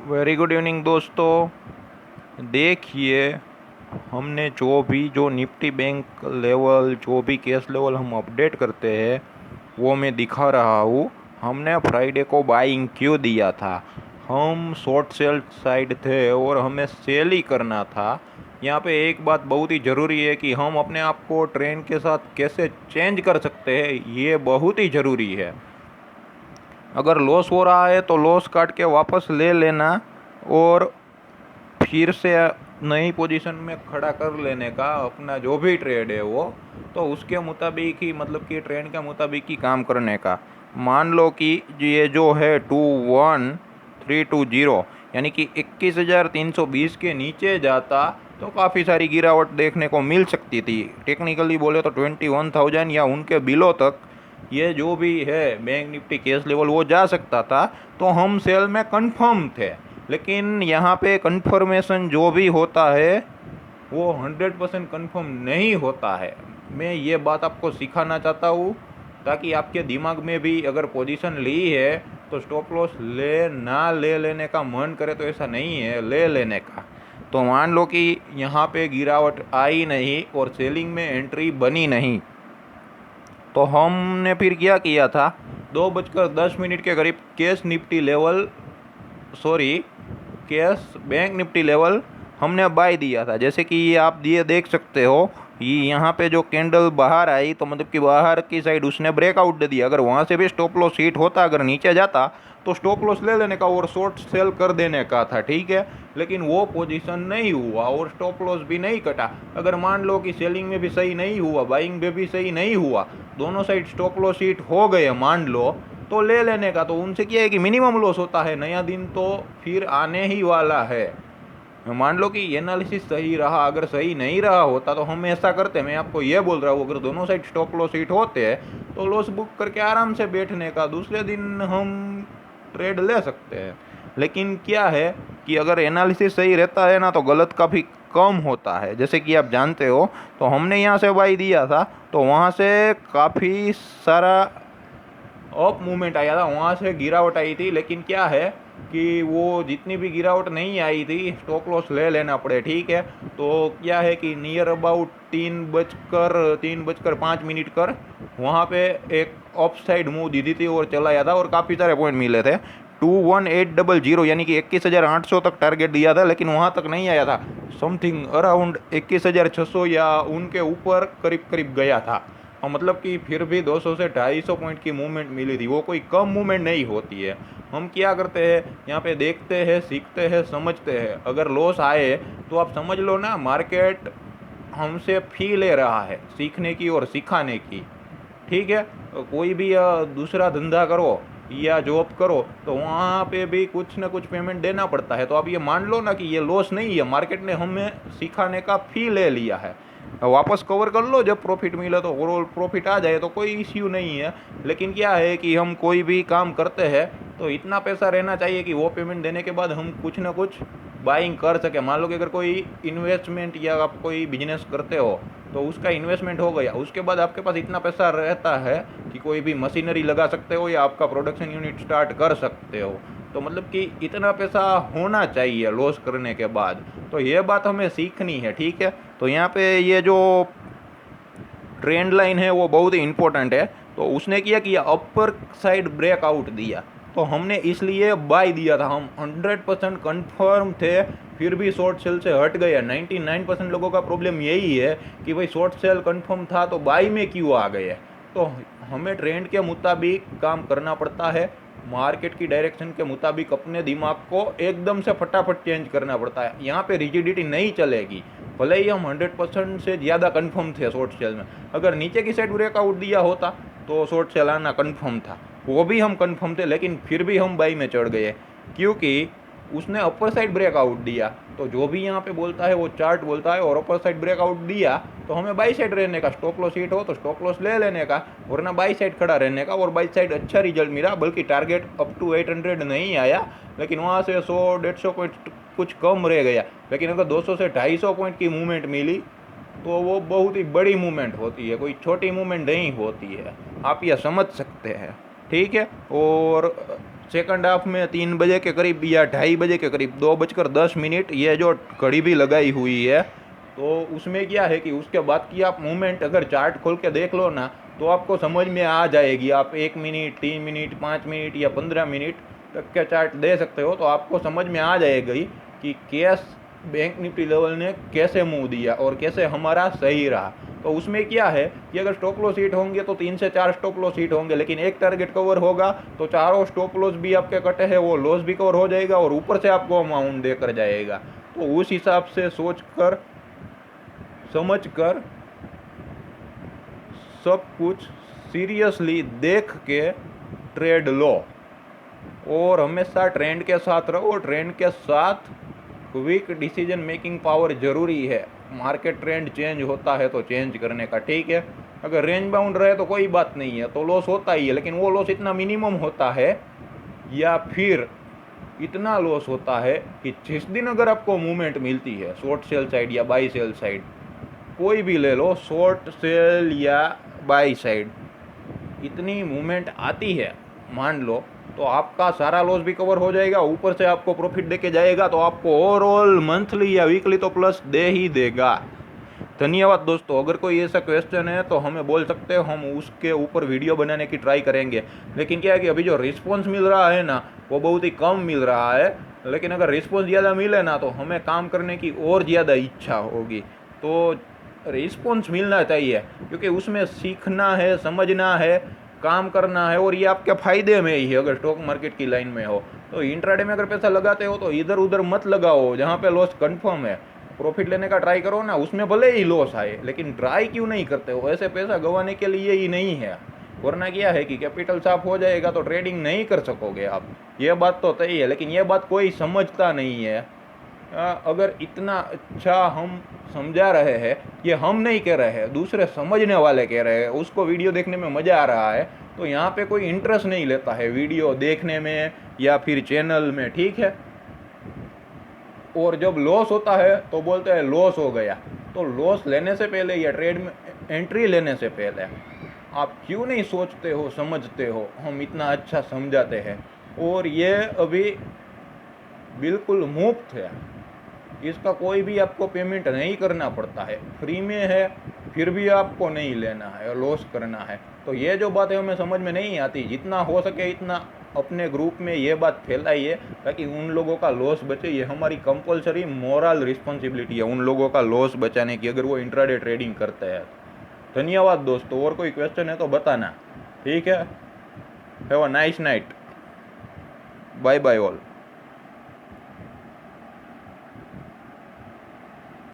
Very good evening दोस्तों। देखिए, हमने जो निफ्टी बैंक लेवल, जो भी केस लेवल हम अपडेट करते हैं वो मैं दिखा रहा हूँ। हमने फ्राइडे को बाइंग क्यों दिया था? हम शॉर्ट सेल साइड थे और हमें सेल ही करना था। यहाँ पे एक बात बहुत ही ज़रूरी है कि हम अपने आप को ट्रेंड के साथ कैसे चेंज कर सकते हैं, ये बहुत ही ज़रूरी है। अगर लॉस हो रहा है तो लॉस काट के वापस ले लेना और फिर से नई पोजीशन में खड़ा कर लेने का अपना जो भी ट्रेड है वो, तो उसके मुताबिक ही, मतलब कि ट्रेंड के मुताबिक ही काम करने का। मान लो कि ये जो है 21320 यानी कि 21,320 के नीचे जाता तो काफ़ी सारी गिरावट देखने को मिल सकती थी। टेक्निकली बोले तो 21,000 या उनके बिलो तक ये जो भी है बैंक निफ्टी केस लेवल वो जा सकता था, तो हम सेल में कंफर्म थे। लेकिन यहाँ पे कंफर्मेशन जो भी होता है वो 100% कंफर्म नहीं होता है। मैं ये बात आपको सिखाना चाहता हूँ ताकि आपके दिमाग में भी अगर पोजीशन ली है तो स्टॉप लॉस ले ना ले लेने का मन करे तो ऐसा नहीं है, ले लेने का। तो मान लो कि यहाँ पे गिरावट आई नहीं और सेलिंग में एंट्री बनी नहीं, तो हमने फिर क्या किया था, 2:10 के करीब कैश बैंक निफ्टी लेवल हमने बाय दिया था। जैसे कि ये आप ये देख सकते हो, ये यहाँ पे जो कैंडल बाहर आई तो मतलब कि बाहर की साइड उसने ब्रेकआउट दे दिया। अगर वहाँ से भी स्टॉप लॉस हिट होता, अगर नीचे जाता तो स्टॉप लॉस ले लेने का और शॉर्ट सेल कर देने का था, ठीक है। लेकिन वो पोजीशन नहीं हुआ और स्टॉप लॉस भी नहीं कटा। अगर मान लो कि सेलिंग में भी सही नहीं हुआ, बाइंग में भी सही नहीं हुआ, दोनों साइड स्टॉप लॉस हिट हो गए मान लो, तो ले लेने का। तो उनसे क्या है कि मिनिमम लॉस होता है, नया दिन तो फिर आने ही वाला है। मान लो कि एनालिसिस सही रहा, अगर सही नहीं रहा होता तो हम ऐसा करते। मैं आपको ये बोल रहा हूँ, अगर दोनों साइड स्टॉप लॉस हिट होते हैं तो लॉस बुक करके आराम से बैठने का, दूसरे दिन हम ट्रेड ले सकते हैं। लेकिन क्या है कि अगर एनालिसिस सही रहता है ना तो गलत काफ़ी कम होता है। जैसे कि आप जानते हो, तो हमने यहाँ से बाई दिया था तो वहाँ से काफ़ी सारा अप मूवमेंट आया था, वहाँ से गिरावट आई थी। लेकिन क्या है कि वो जितनी भी गिरावट नहीं आई थी स्टॉप लॉस ले लेना पड़े, ठीक है। तो क्या है कि नियर अबाउट 3:05 कर वहाँ पे एक अप साइड मूव दी थी और चलाया था और काफ़ी सारे पॉइंट मिले थे। 21,800 यानी कि 21,800 तक टारगेट दिया था, लेकिन वहाँ तक नहीं आया था। समथिंग अराउंड 21,600 या उनके ऊपर करीब करीब गया था। और मतलब कि फिर भी 200 से 250 पॉइंट की मूवमेंट मिली थी, वो कोई कम मूवमेंट नहीं होती है। हम क्या करते हैं, यहाँ पे देखते हैं, सीखते हैं, समझते हैं। अगर लॉस आए तो आप समझ लो ना, मार्केट हमसे फी ले रहा है सीखने की और सिखाने की, ठीक है। कोई भी दूसरा धंधा करो या जॉब करो तो वहाँ पे भी कुछ ना कुछ पेमेंट देना पड़ता है। तो आप ये मान लो ना कि ये लॉस नहीं है, मार्केट ने हमें सिखाने का फी ले लिया है। वापस कवर कर लो जब प्रॉफिट मिले, तो ओवरऑल प्रॉफिट आ जाए तो कोई इश्यू नहीं है। लेकिन क्या है कि हम कोई भी काम करते हैं तो इतना पैसा रहना चाहिए कि वो पेमेंट देने के बाद हम कुछ ना कुछ बाइंग कर सके। मान लो कि अगर कोई इन्वेस्टमेंट या आप कोई बिजनेस करते हो तो उसका इन्वेस्टमेंट हो गया, उसके बाद आपके पास इतना पैसा रहता है कि कोई भी मशीनरी लगा सकते हो या आपका प्रोडक्शन यूनिट स्टार्ट कर सकते हो। तो मतलब कि इतना पैसा होना चाहिए लॉस करने के बाद। तो ये बात हमें सीखनी है, ठीक है। तो यहाँ पे ये जो ट्रेंड लाइन है वो बहुत ही इंपॉर्टेंट है। तो उसने किया कि अपर साइड ब्रेकआउट दिया, तो हमने इसलिए बाय दिया था। हम 100% कन्फर्म थे, फिर भी शॉर्ट सेल से हट गए। 99% लोगों का प्रॉब्लम यही है कि भाई शॉर्ट सेल कन्फर्म था तो बाय में क्यों आ गए। तो हमें ट्रेंड के मुताबिक काम करना पड़ता है, मार्केट की डायरेक्शन के मुताबिक अपने दिमाग को एकदम से फटाफट चेंज करना पड़ता है। यहाँ पे रिजिडिटी नहीं चलेगी। भले ही हम 100% से ज़्यादा कंफर्म थे शॉर्ट सेल में, अगर नीचे की साइड ब्रेकआउट दिया होता तो शॉर्ट सेल आना कंफर्म था, वो भी हम कंफर्म थे। लेकिन फिर भी हम बाई में चढ़ गए क्योंकि उसने अपर साइड ब्रेकआउट दिया। तो जो भी यहाँ पे बोलता है वो चार्ट बोलता है, और अपर साइड ब्रेकआउट दिया तो हमें बाई साइड रहने का, स्टॉप लॉस हिट हो तो स्टॉप लॉस ले लेने का, वरना बाई साइड खड़ा रहने का। और बाई साइड अच्छा रिजल्ट मिला, बल्कि टारगेट अप टू 800 नहीं आया, लेकिन वहाँ से 100-150 पॉइंट कुछ कम रह गया। लेकिन अगर 200 से 250 पॉइंट की मूवमेंट मिली तो वो बहुत ही बड़ी मूवमेंट होती है, कोई छोटी मूवमेंट नहीं होती है। आप यह समझ सकते हैं, ठीक है। और सेकंड हाफ में 3 बजे के करीब या 2:30 बजे के करीब 2:10 ये जो घड़ी भी लगाई हुई है, तो उसमें क्या है कि उसके बाद की आप मूवमेंट अगर चार्ट खोल के देख लो ना, तो आपको समझ में आ जाएगी। आप 1 मिनट, 3 मिनट, 5 मिनट या 15 मिनट तक के चार्ट दे सकते हो, तो आपको समझ में आ जाएगा ही कि कैश बैंक निफ्टी लेवल ने कैसे मूव दिया और कैसे हमारा सही रहा। तो उसमें क्या है कि अगर स्टॉप लॉस हिट होंगे तो 3 से 4 स्टॉप लॉस हिट होंगे, लेकिन एक टारगेट कवर होगा तो चारों स्टॉप लॉस भी आपके कटे हैं वो लॉस भी कवर हो जाएगा और ऊपर से आपको अमाउंट देकर जाएगा। तो उस हिसाब से सोच कर समझ कर सब कुछ सीरियसली देख के ट्रेड लो और हमेशा ट्रेंड के साथ रहो। ट्रेंड के साथ क्विक डिसीजन मेकिंग पावर जरूरी है। मार्केट ट्रेंड चेंज होता है तो चेंज करने का, ठीक है। अगर रेंज बाउंड रहे तो कोई बात नहीं है, तो लॉस होता ही है, लेकिन वो लॉस इतना मिनिमम होता है या फिर इतना लॉस होता है कि जिस दिन अगर आपको मूवमेंट मिलती है शॉर्ट सेल साइड या बाई सेल साइड, कोई भी ले लो, शॉर्ट सेल या बाई साइड, इतनी मूवमेंट आती है मान लो, तो आपका सारा लॉस भी कवर हो जाएगा, ऊपर से आपको प्रॉफिट देके जाएगा, तो आपको ओवरऑल मंथली या वीकली तो प्लस दे ही देगा। धन्यवाद दोस्तों। अगर कोई ऐसा क्वेश्चन है तो हमें बोल सकते हो, हम उसके ऊपर वीडियो बनाने की ट्राई करेंगे। लेकिन क्या है कि अभी जो रिस्पॉन्स मिल रहा है ना, वो बहुत ही कम मिल रहा है, लेकिन अगर रिस्पॉन्स ज़्यादा मिले ना तो हमें काम करने की और ज़्यादा इच्छा होगी। तो रिस्पॉन्स मिलना चाहिए, क्योंकि उसमें सीखना है, समझना है, काम करना है, और ये आपके फ़ायदे में ही है। अगर स्टॉक मार्केट की लाइन में हो तो इंट्राडे में अगर पैसा लगाते हो तो इधर उधर मत लगाओ, जहाँ पे लॉस कंफर्म है। प्रॉफिट लेने का ट्राई करो ना, उसमें भले ही लॉस आए, लेकिन ट्राई क्यों नहीं करते हो? ऐसे पैसा गंवाने के लिए ही नहीं है, वरना क्या है कि कैपिटल साफ हो जाएगा तो ट्रेडिंग नहीं कर सकोगे आप। ये बात तो तय है, लेकिन ये बात कोई समझता नहीं है। अगर इतना अच्छा हम समझा रहे हैं, ये हम नहीं कह रहे हैं, दूसरे समझने वाले कह रहे हैं, उसको वीडियो देखने में मज़ा आ रहा है, तो यहाँ पे कोई इंटरेस्ट नहीं लेता है वीडियो देखने में या फिर चैनल में, ठीक है। और जब लॉस होता है तो बोलते हैं लॉस हो गया। तो लॉस लेने से पहले या ट्रेड में एंट्री लेने से पहले आप क्यों नहीं सोचते हो, समझते हो? हम इतना अच्छा समझाते हैं और ये अभी बिल्कुल मुफ्त है, इसका कोई भी आपको पेमेंट नहीं करना पड़ता है, फ्री में है, फिर भी आपको नहीं लेना है और लॉस करना है। तो ये जो बातें हमें समझ में नहीं आती, जितना हो सके इतना अपने ग्रुप में ये बात फैलाइए ताकि उन लोगों का लॉस बचे। ये हमारी कंपलसरी मोरल रिस्पॉन्सिबिलिटी है उन लोगों का लॉस बचाने की, अगर वो इंट्राडे ट्रेडिंग करते हैं। धन्यवाद दोस्तों। और कोई क्वेश्चन है तो बताना, ठीक है। Have a nice night. Bye bye all.